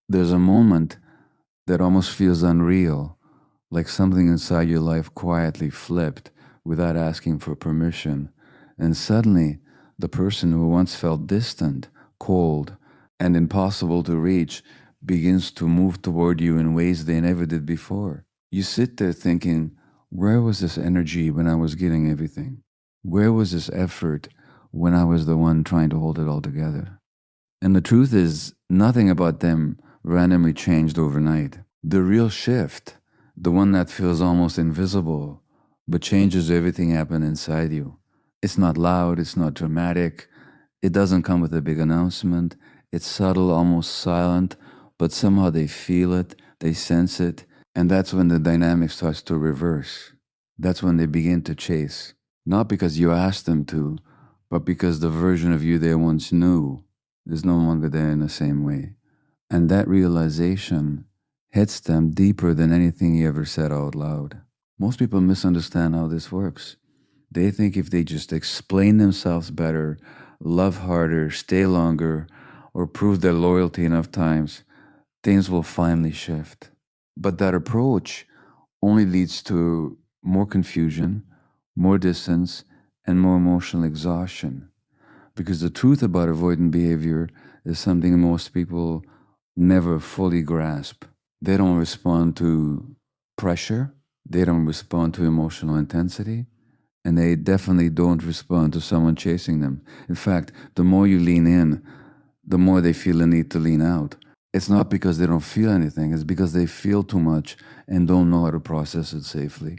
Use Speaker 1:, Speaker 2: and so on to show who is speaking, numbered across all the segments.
Speaker 1: There's a moment that almost feels unreal, like something inside your life quietly flipped without asking for permission. And suddenly, the person who once felt distant, cold, and impossible to reach begins to move toward you in ways they never did before. You sit there thinking, where was this energy when I was getting everything? Where was this effort when I was the one trying to hold it all together? And the truth is, nothing about them randomly changed overnight. The real shift, the one that feels almost invisible, but changes everything happen inside you. It's not loud, it's not dramatic, it doesn't come with a big announcement. It's subtle, almost silent, but somehow they feel it, they sense it, and that's when the dynamic starts to reverse. That's when they begin to chase. Not because you asked them to, but because the version of you they once knew is no longer there in the same way. And that realization hits them deeper than anything you ever said out loud. Most people misunderstand how this works. They think if they just explain themselves better, love harder, stay longer, or prove their loyalty enough times, things will finally shift. But that approach only leads to more confusion, more distance, and more emotional exhaustion. Because the truth about avoidant behavior is something most people never fully grasp. They don't respond to pressure, they don't respond to emotional intensity, and they definitely don't respond to someone chasing them. In fact, the more you lean in, the more they feel the need to lean out. It's not because they don't feel anything, it's because they feel too much and don't know how to process it safely.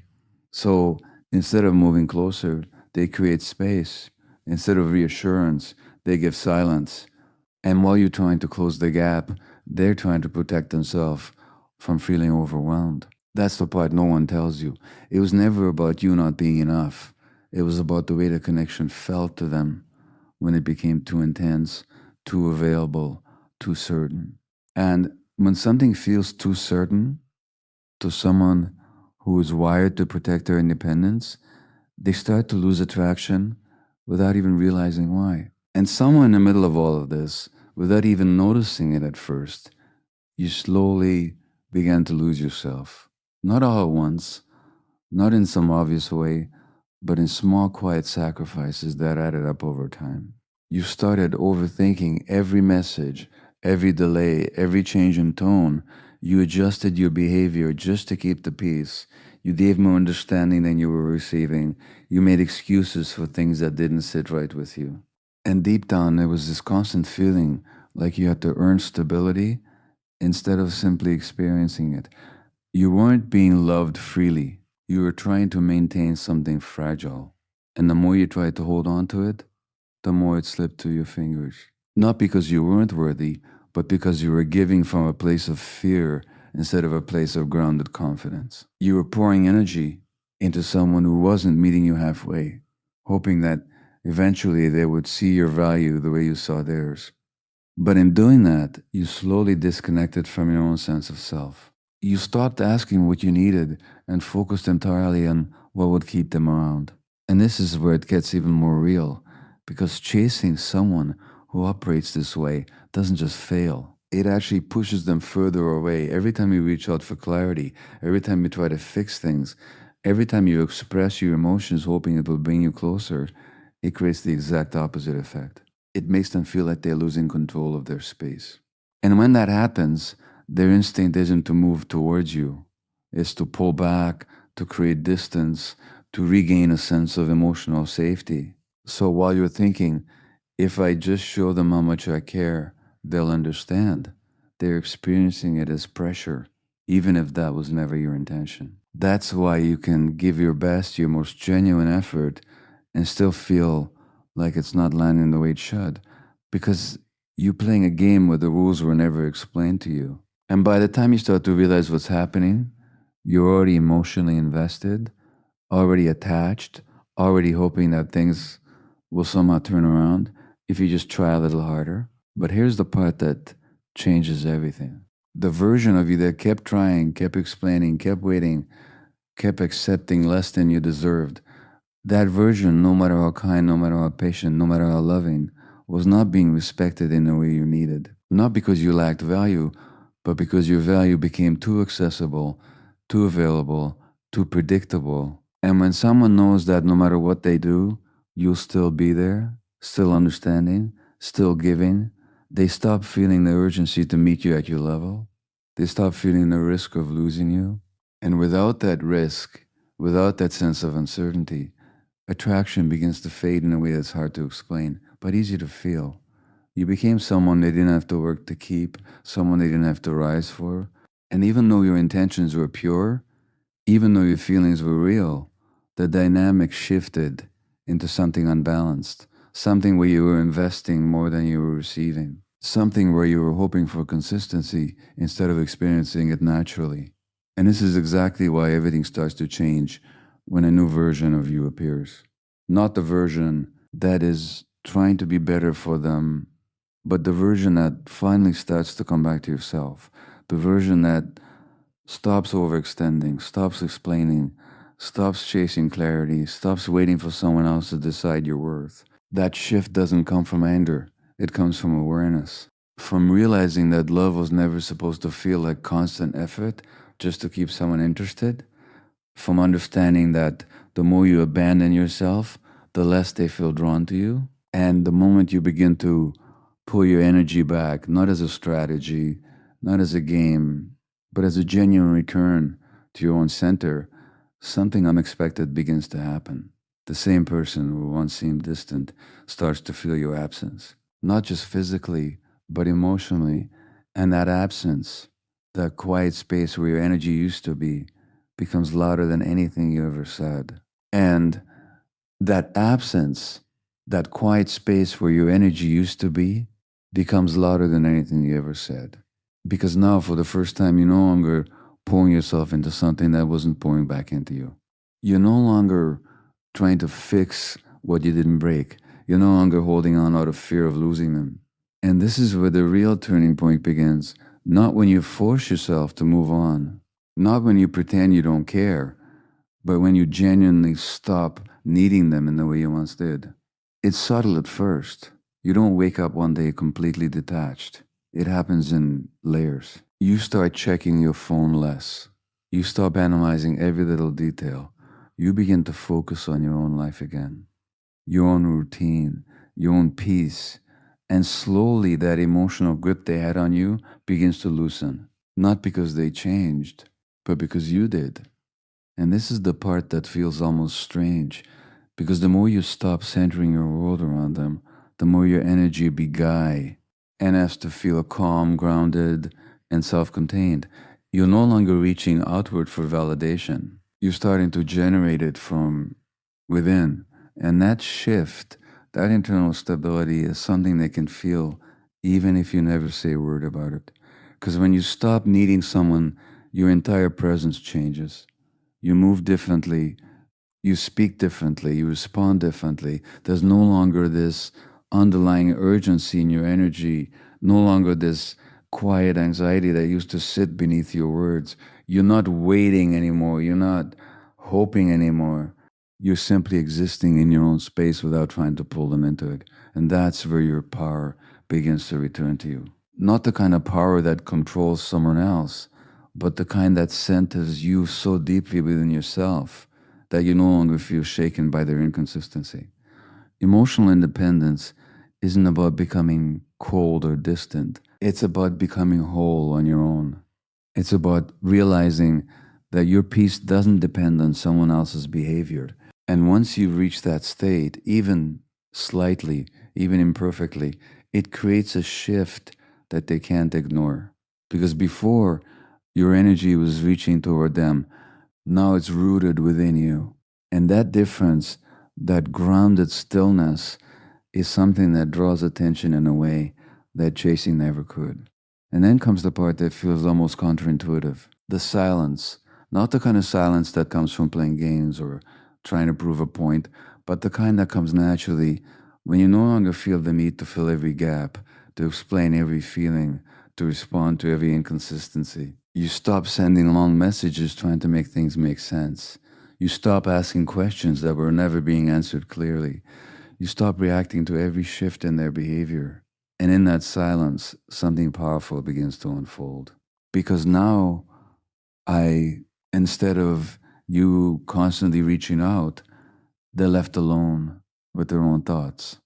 Speaker 1: So instead of moving closer, they create space. Instead of reassurance, they give silence. And while you're trying to close the gap, they're trying to protect themselves from feeling overwhelmed. That's the part no one tells you. It was never about you not being enough. It was about the way the connection felt to them when it became too intense, too available, too certain. And when something feels too certain to someone who is wired to protect their independence, they start to lose attraction without even realizing why. And somewhere in the middle of all of this, without even noticing it at first, you slowly began to lose yourself. Not all at once, not in some obvious way, but in small, quiet sacrifices that added up over time. You started overthinking every message, every delay, every change in tone. You adjusted your behavior just to keep the peace. You gave more understanding than you were receiving. You made excuses for things that didn't sit right with you. And deep down, there was this constant feeling like you had to earn stability instead of simply experiencing it. You weren't being loved freely. You were trying to maintain something fragile. And the more you tried to hold on to it, the more it slipped through your fingers. Not because you weren't worthy, but because you were giving from a place of fear instead of a place of grounded confidence. You were pouring energy into someone who wasn't meeting you halfway, hoping that eventually they would see your value the way you saw theirs. But in doing that, you slowly disconnected from your own sense of self. You stopped asking what you needed and focused entirely on what would keep them around. And this is where it gets even more real, because chasing someone who operates this way doesn't just fail. It actually pushes them further away. Every time you reach out for clarity, every time you try to fix things, every time you express your emotions hoping it will bring you closer, it creates the exact opposite effect. It makes them feel like they're losing control of their space. And when that happens, their instinct isn't to move towards you, it's to pull back, to create distance, to regain a sense of emotional safety. So while you're thinking, if I just show them how much I care, they'll understand. They're experiencing it as pressure, even if that was never your intention. That's why you can give your best, your most genuine effort, and still feel like it's not landing the way it should. Because you're playing a game where the rules were never explained to you. And by the time you start to realize what's happening, you're already emotionally invested, already attached, already hoping that things will somehow turn around if you just try a little harder. But here's the part that changes everything. The version of you that kept trying, kept explaining, kept waiting, kept accepting less than you deserved, that version, no matter how kind, no matter how patient, no matter how loving, was not being respected in the way you needed. Not because you lacked value, but because your value became too accessible, too available, too predictable. And when someone knows that no matter what they do, you'll still be there, still understanding, still giving, they stop feeling the urgency to meet you at your level. They stop feeling the risk of losing you. And without that risk, without that sense of uncertainty, attraction begins to fade in a way that's hard to explain, but easy to feel. You became someone they didn't have to work to keep, someone they didn't have to rise for. And even though your intentions were pure, even though your feelings were real, the dynamic shifted into something unbalanced, something where you were investing more than you were receiving, something where you were hoping for consistency instead of experiencing it naturally. And this is exactly why everything starts to change when a new version of you appears. Not the version that is trying to be better for them, but the version that finally starts to come back to yourself. The version that stops overextending, stops explaining, stops chasing clarity, stops waiting for someone else to decide your worth. That shift doesn't come from anger, it comes from awareness. From realizing that love was never supposed to feel like constant effort just to keep someone interested, from understanding that the more you abandon yourself, the less they feel drawn to you. And the moment you begin to pull your energy back, not as a strategy, not as a game, but as a genuine return to your own center, something unexpected begins to happen. The same person who once seemed distant starts to feel your absence, not just physically, but emotionally. And that absence, that quiet space where your energy used to be, becomes louder than anything you ever said. And that absence, that quiet space where your energy used to be, becomes louder than anything you ever said. Because now, for the first time, you're no longer pouring yourself into something that wasn't pouring back into you. You're no longer trying to fix what you didn't break. You're no longer holding on out of fear of losing them. And this is where the real turning point begins. Not when you force yourself to move on, not when you pretend you don't care, but when you genuinely stop needing them in the way you once did. It's subtle at first. You don't wake up one day completely detached. It happens in layers. You start checking your phone less. You stop analyzing every little detail. You begin to focus on your own life again, your own routine, your own peace. And slowly that emotional grip they had on you begins to loosen. Not because they changed, but because you did. And this is the part that feels almost strange, because the more you stop centering your world around them, the more your energy begins and has to feel calm, grounded, and self contained. You're no longer reaching outward for validation. You're starting to generate it from within. And that shift, that internal stability, is something they can feel even if you never say a word about it. Because when you stop needing someone, your entire presence changes. You move differently, you speak differently, you respond differently. There's no longer this underlying urgency in your energy, no longer this quiet anxiety that used to sit beneath your words. You're not waiting anymore, you're not hoping anymore. You're simply existing in your own space without trying to pull them into it. And that's where your power begins to return to you. Not the kind of power that controls someone else, but the kind that centers you so deeply within yourself that you no longer feel shaken by their inconsistency. Emotional independence isn't about becoming cold or distant. It's about becoming whole on your own. It's about realizing that your peace doesn't depend on someone else's behavior. And once you reach that state, even slightly, even imperfectly, it creates a shift that they can't ignore. Because before, your energy was reaching toward them. Now it's rooted within you. And that difference, that grounded stillness, is something that draws attention in a way that chasing never could. And then comes the part that feels almost counterintuitive, the silence. Not the kind of silence that comes from playing games or trying to prove a point, but the kind that comes naturally when you no longer feel the need to fill every gap, to explain every feeling, to respond to every inconsistency. You stop sending long messages trying to make things make sense. You stop asking questions that were never being answered clearly. You stop reacting to every shift in their behavior. And in that silence, something powerful begins to unfold. Because now I, instead of you constantly reaching out, they're left alone with their own thoughts,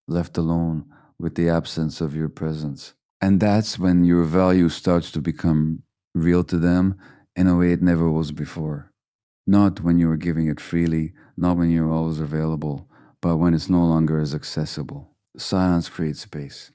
Speaker 1: left alone with the absence of your presence. And that's when your value starts to become real to them in a way it never was before. Not when you were giving it freely, not when you're always available, but when it's no longer as accessible. Silence creates space.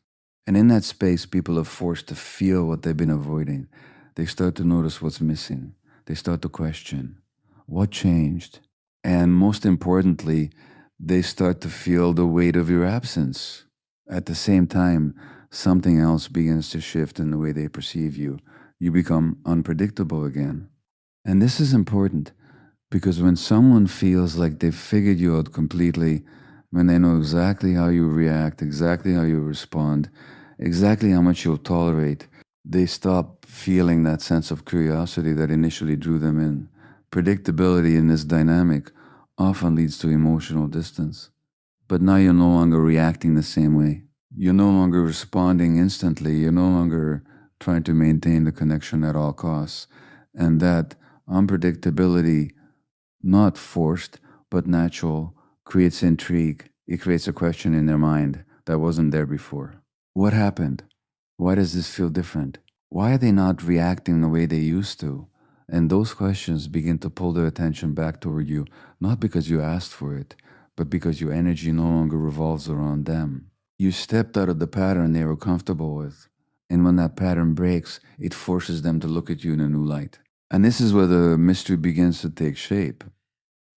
Speaker 1: And in that space, people are forced to feel what they've been avoiding. They start to notice what's missing. They start to question what changed. And most importantly, they start to feel the weight of your absence. At the same time, something else begins to shift in the way they perceive you. You become unpredictable again. And this is important because when someone feels like they've figured you out completely, when they know exactly how you react, exactly how you respond, exactly how much you'll tolerate, they stop feeling that sense of curiosity that initially drew them in. Predictability in this dynamic often leads to emotional distance. But now you're no longer reacting the same way. You're no longer responding instantly. You're no longer trying to maintain the connection at all costs. And that unpredictability, not forced, but natural, creates intrigue. It creates a question in their mind that wasn't there before. What happened? Why does this feel different? Why are they not reacting the way they used to? And those questions begin to pull their attention back toward you, not because you asked for it, but because your energy no longer revolves around them. You stepped out of the pattern they were comfortable with. And when that pattern breaks, it forces them to look at you in a new light. And this is where the mystery begins to take shape.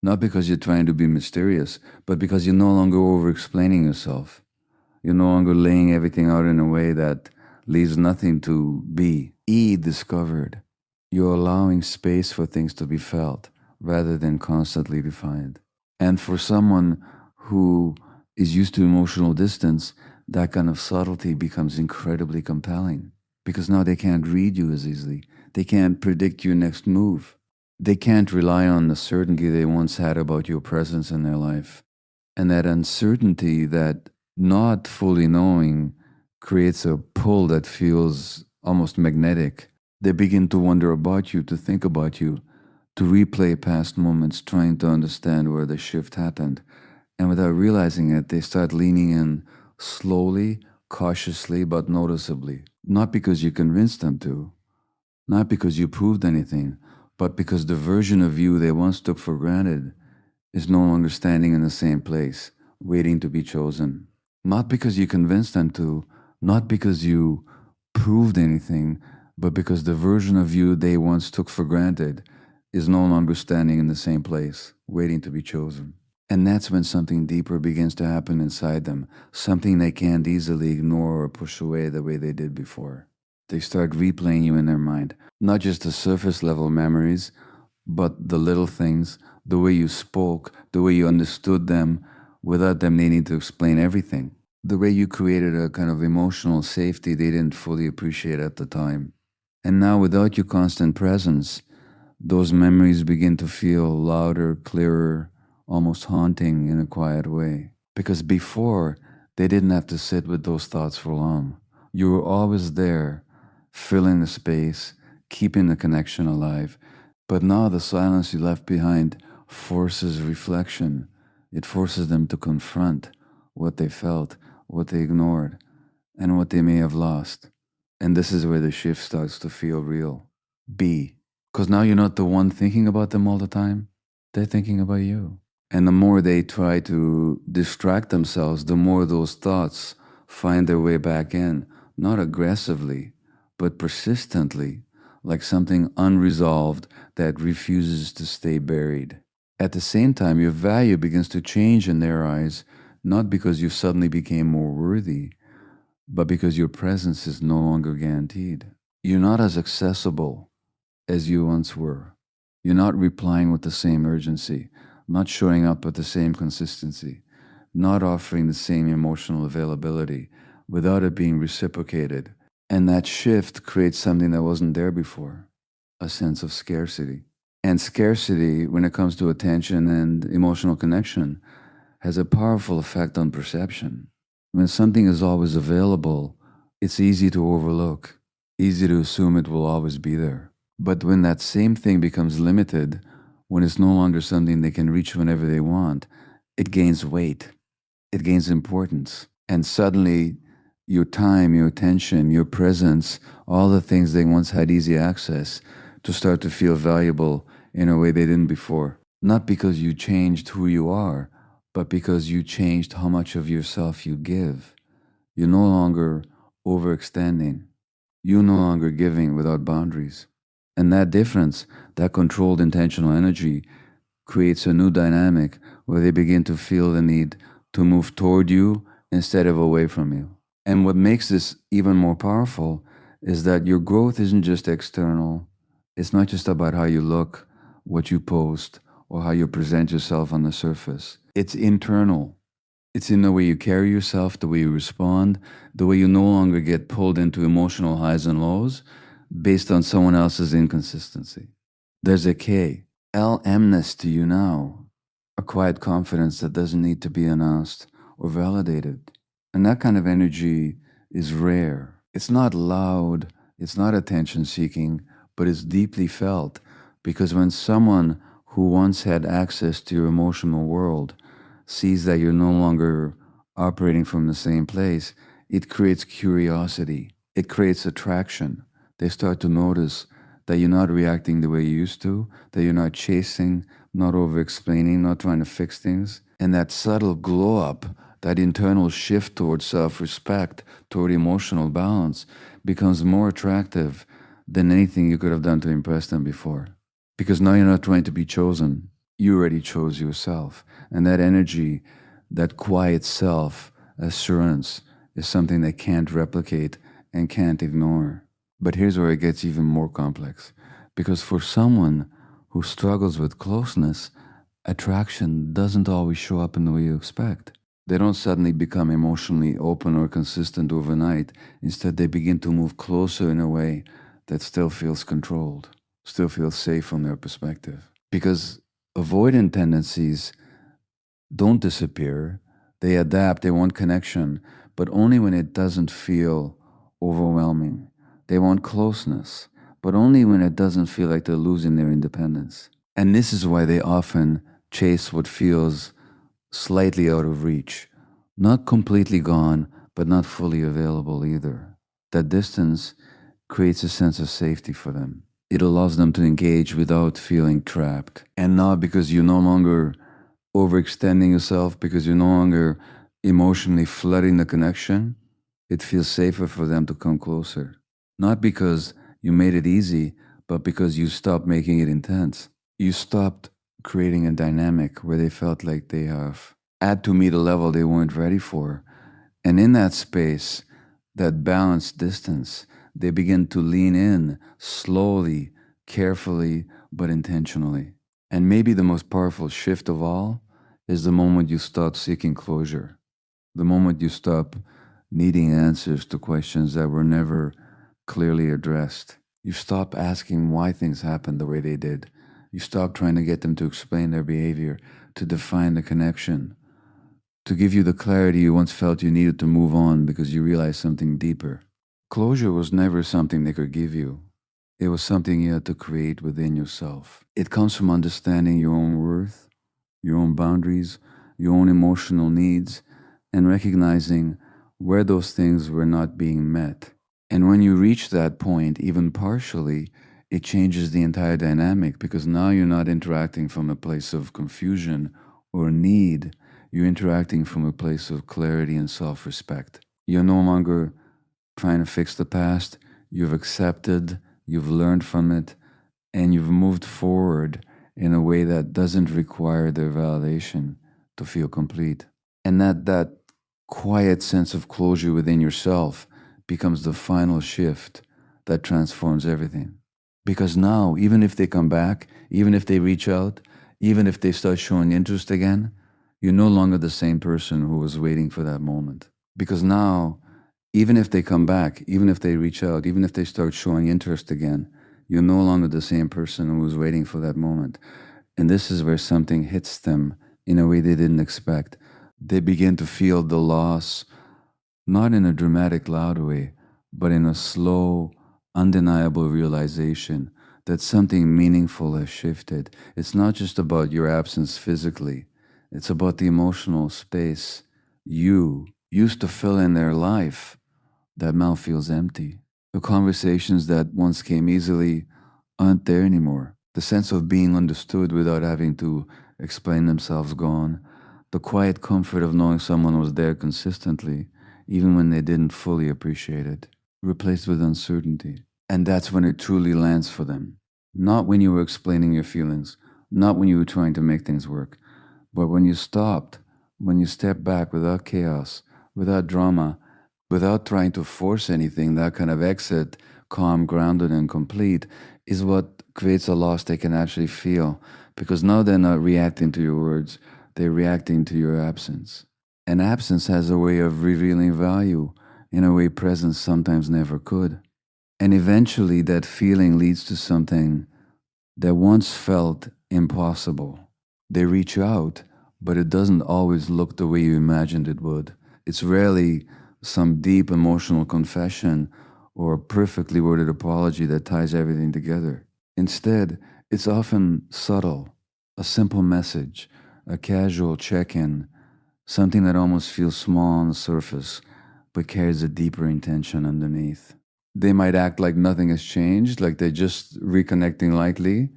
Speaker 1: Not because you're trying to be mysterious, but because you're no longer over explaining yourself. You're no longer laying everything out in a way that leaves nothing to be discovered. You're allowing space for things to be felt rather than constantly defined. And for someone who is used to emotional distance, that kind of subtlety becomes incredibly compelling because now they can't read you as easily. They can't predict your next move. They can't rely on the certainty they once had about your presence in their life. And that uncertainty, that not fully knowing, creates a pull that feels almost magnetic. They begin to wonder about you, to think about you, to replay past moments, trying to understand where the shift happened. And without realizing it, they start leaning in slowly, cautiously, but noticeably. Not because you convinced them to, not because you proved anything, but because the version of you they once took for granted is no longer standing in the same place, waiting to be chosen. Not because you convinced them to, not because you proved anything, but because the version of you they once took for granted is no longer standing in the same place, waiting to be chosen. And that's when something deeper begins to happen inside them, something they can't easily ignore or push away the way they did before. They start replaying you in their mind, not just the surface level memories, but the little things, the way you spoke, the way you understood them without them needing to explain everything, the way you created a kind of emotional safety they didn't fully appreciate at the time. And now, without your constant presence, those memories begin to feel louder, clearer, almost haunting in a quiet way. Because before, they didn't have to sit with those thoughts for long. You were always there, filling the space, keeping the connection alive. But now the silence you left behind forces reflection. It forces them to confront what they felt, what they ignored, and what they may have lost. And this is where the shift starts to feel real. Be. Because now you're not the one thinking about them all the time, they're thinking about you. And the more they try to distract themselves, the more those thoughts find their way back in, not aggressively, but persistently, like something unresolved that refuses to stay buried. At the same time, your value begins to change in their eyes, not because you suddenly became more worthy, but because your presence is no longer guaranteed. You're not as accessible as you once were. You're not replying with the same urgency, not showing up with the same consistency, not offering the same emotional availability without it being reciprocated. And that shift creates something that wasn't there before, a sense of scarcity. And scarcity, when it comes to attention and emotional connection, has a powerful effect on perception. When something is always available, it's easy to overlook. easy to assume it will always be there. But when that same thing becomes limited, when it's no longer something they can reach whenever they want, it gains weight, it gains importance. And suddenly, your time, your attention, your presence, all the things they once had easy access to start to feel valuable in a way they didn't before. Not because you changed who you are, but because you changed how much of yourself you give. You're no longer overextending. You're no longer giving without boundaries. And that difference, that controlled intentional energy, creates a new dynamic where they begin to feel the need to move toward you instead of away from you. And what makes this even more powerful is that your growth isn't just external. It's not just about how you look, what you post, or how you present yourself on the surface. It's internal. It's in the way you carry yourself, the way you respond, the way you no longer get pulled into emotional highs and lows based on someone else's inconsistency. There's a K, LMness to you now, a quiet confidence that doesn't need to be announced or validated. And that kind of energy is rare. It's not loud, it's not attention seeking, but it's deeply felt because when someone who once had access to your emotional world sees that you're no longer operating from the same place, it creates curiosity, it creates attraction. They start to notice that you're not reacting the way you used to, that you're not chasing, not over explaining, not trying to fix things. And that subtle glow up, that internal shift towards self respect, toward emotional balance, becomes more attractive than anything you could have done to impress them before. Because now you're not trying to be chosen, you already chose yourself. And that energy, that quiet self assurance, is something they can't replicate and can't ignore. But here's where it gets even more complex. Because for someone who struggles with closeness, attraction doesn't always show up in the way you expect. They don't suddenly become emotionally open or consistent overnight. Instead, they begin to move closer in a way that still feels controlled, still feels safe from their perspective. Because avoidant tendencies don't disappear, they adapt, they want connection, but only when it doesn't feel overwhelming. They want closeness, but only when it doesn't feel like they're losing their independence. And this is why they often chase what feels slightly out of reach, not completely gone, but not fully available either. That distance creates a sense of safety for them. It allows them to engage without feeling trapped. And not because you're no longer overextending yourself, because you're no longer emotionally flooding the connection, it feels safer for them to come closer. Not because you made it easy, but because you stopped making it intense. You stopped creating a dynamic where they felt like they have had to meet a level they weren't ready for. And in that space, that balanced distance, they begin to lean in slowly, carefully, but intentionally. And maybe the most powerful shift of all is the moment you start seeking closure, the moment you stop needing answers to questions that were never clearly addressed. You stop asking why things happened the way they did. You stop trying to get them to explain their behavior, to define the connection, to give you the clarity you once felt you needed to move on because you realized something deeper. Closure was never something they could give you. It was something you had to create within yourself. It comes from understanding your own worth, your own boundaries, your own emotional needs, and recognizing where those things were not being met. And when you reach that point, even partially, it changes the entire dynamic because now you're not interacting from a place of confusion or need. You're interacting from a place of clarity and self respect. You're no longer trying to fix the past. You've accepted, you've learned from it, and you've moved forward in a way that doesn't require their validation to feel complete. And that quiet sense of closure within yourself becomes the final shift that transforms everything. Because now, even if they come back, even if they reach out, even if they start showing interest again, you're no longer the same person who was waiting for that moment. Because now, even if they come back, even if they reach out, even if they start showing interest again, you're no longer the same person who was waiting for that moment. And this is where something hits them in a way they didn't expect. They begin to feel the loss, not in a dramatic, loud way, but in a slow, undeniable realization that something meaningful has shifted. It's not just about your absence physically, it's about the emotional space you used to fill in their life that now feels empty. The conversations that once came easily aren't there anymore. The sense of being understood without having to explain themselves gone. The quiet comfort of knowing someone was there consistently, even when they didn't fully appreciate it. Replaced with uncertainty. And that's when it truly lands for them. Not when you were explaining your feelings, not when you were trying to make things work, but when you stopped, when you stepped back without chaos, without drama, without trying to force anything, that kind of exit, calm, grounded, and complete, is what creates a loss they can actually feel. Because now they're not reacting to your words, they're reacting to your absence. And absence has a way of revealing value in a way presence sometimes never could. And eventually, that feeling leads to something that once felt impossible. They reach out, but it doesn't always look the way you imagined it would. It's rarely some deep emotional confession or a perfectly worded apology that ties everything together. Instead, it's often subtle, a simple message, a casual check in, something that almost feels small on the surface but carries a deeper intention underneath. They might act like nothing has changed, like they're just reconnecting lightly,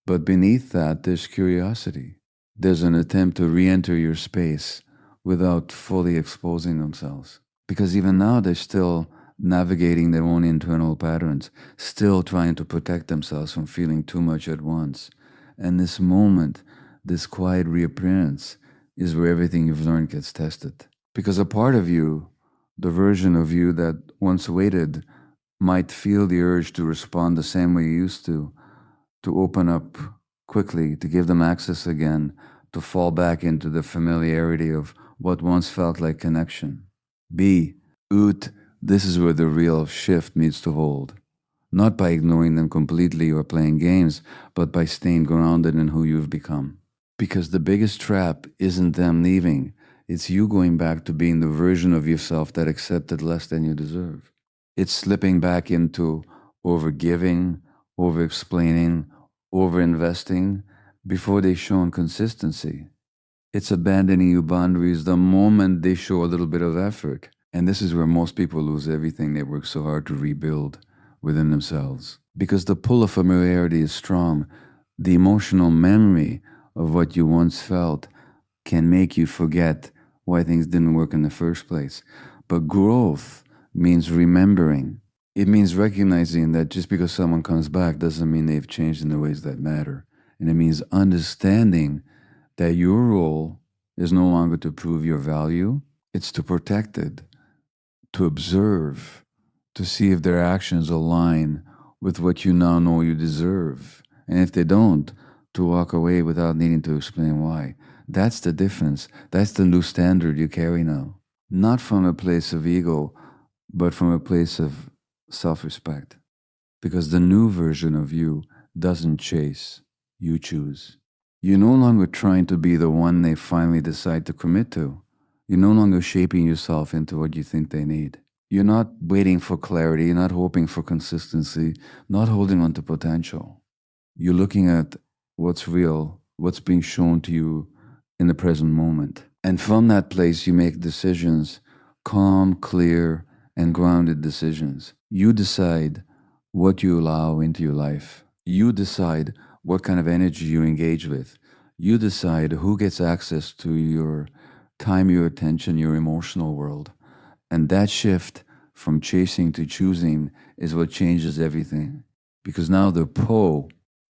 Speaker 1: but beneath that, there's curiosity. There's an attempt to re enter your space without fully exposing themselves. Because even now, they're still navigating their own internal patterns, still trying to protect themselves from feeling too much at once. And this moment, this quiet reappearance, is where everything you've learned gets tested. Because a part of you, the version of you that once waited, might feel the urge to respond the same way you used to open up quickly, to give them access again, to fall back into the familiarity of what once felt like connection. B, oot, this is where the real shift needs to hold. Not by ignoring them completely or playing games, but by staying grounded in who you've become. Because the biggest trap isn't them leaving, it's you going back to being the version of yourself that accepted less than you deserve. It's slipping back into overgiving, over explaining, over investing before they show consistency. It's abandoning your boundaries the moment they show a little bit of effort. And this is where most people lose everything they work so hard to rebuild within themselves. Because the pull of familiarity is strong. The emotional memory of what you once felt can make you forget why things didn't work in the first place. But growth means remembering. It means recognizing that just because someone comes back doesn't mean they've changed in the ways that matter. And it means understanding that your role is no longer to prove your value, it's to protect it, to observe, to see if their actions align with what you now know you deserve. And if they don't, to walk away without needing to explain why. That's the difference. That's the new standard you carry now. Not from a place of ego, but from a place of self respect. Because the new version of you doesn't chase, you choose. You're no longer trying to be the one they finally decide to commit to. You're no longer shaping yourself into what you think they need. You're not waiting for clarity, you're not hoping for consistency, not holding on to potential. You're looking at what's real, what's being shown to you in the present moment. And from that place, you make decisions, calm, clear, and grounded decisions. You decide what you allow into your life. You decide what kind of energy you engage with. You decide who gets access to your time, your attention, your emotional world. And that shift from chasing to choosing is what changes everything. Because now the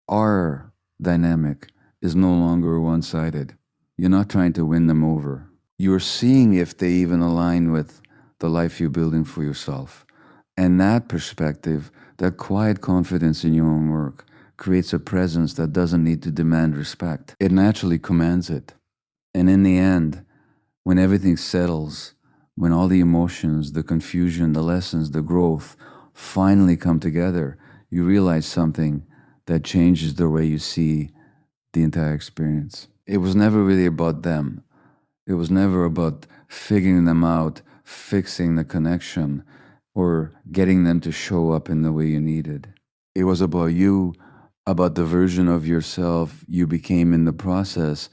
Speaker 1: our dynamic is no longer one sided. You're not trying to win them over. You're seeing if they even align with the life you're building for yourself. And that perspective, that quiet confidence in your own work, creates a presence that doesn't need to demand respect. It naturally commands it. And in the end, when everything settles, when all the emotions, the confusion, the lessons, the growth finally come together, you realize something that changes the way you see the entire experience. It was never really about them. It was never about figuring them out, fixing the connection, or getting them to show up in the way you needed. It was about you, about the version of yourself you became in the process,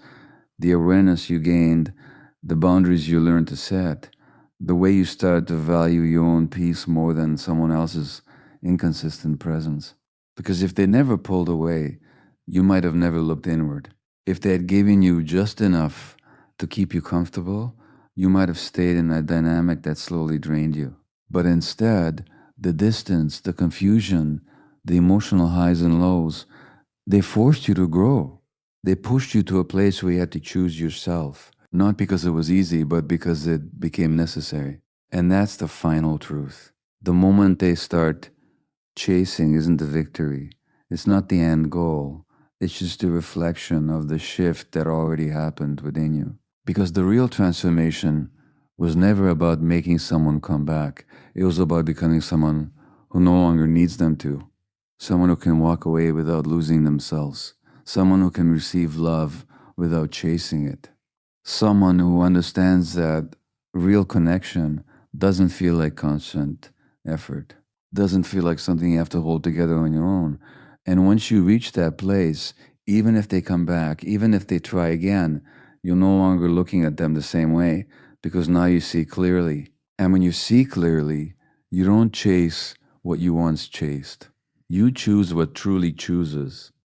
Speaker 1: the awareness you gained, the boundaries you learned to set, the way you started to value your own peace more than someone else's inconsistent presence. Because if they never pulled away, you might have never looked inward. If they had given you just enough to keep you comfortable, you might have stayed in a dynamic that slowly drained you. But instead, the distance, the confusion, the emotional highs and lows, they forced you to grow. They pushed you to a place where you had to choose yourself, not because it was easy, but because it became necessary. And that's the final truth. The moment they start chasing isn't the victory, it's not the end goal. It's just a reflection of the shift that already happened within you. Because the real transformation was never about making someone come back, it was about becoming someone who no longer needs them to. Someone who can walk away without losing themselves. Someone who can receive love without chasing it. Someone who understands that real connection doesn't feel like constant effort, doesn't feel like something you have to hold together on your own. And once you reach that place, even if they come back, even if they try again, you're no longer looking at them the same way because now you see clearly. And when you see clearly, you don't chase what you once chased. You choose what truly chooses.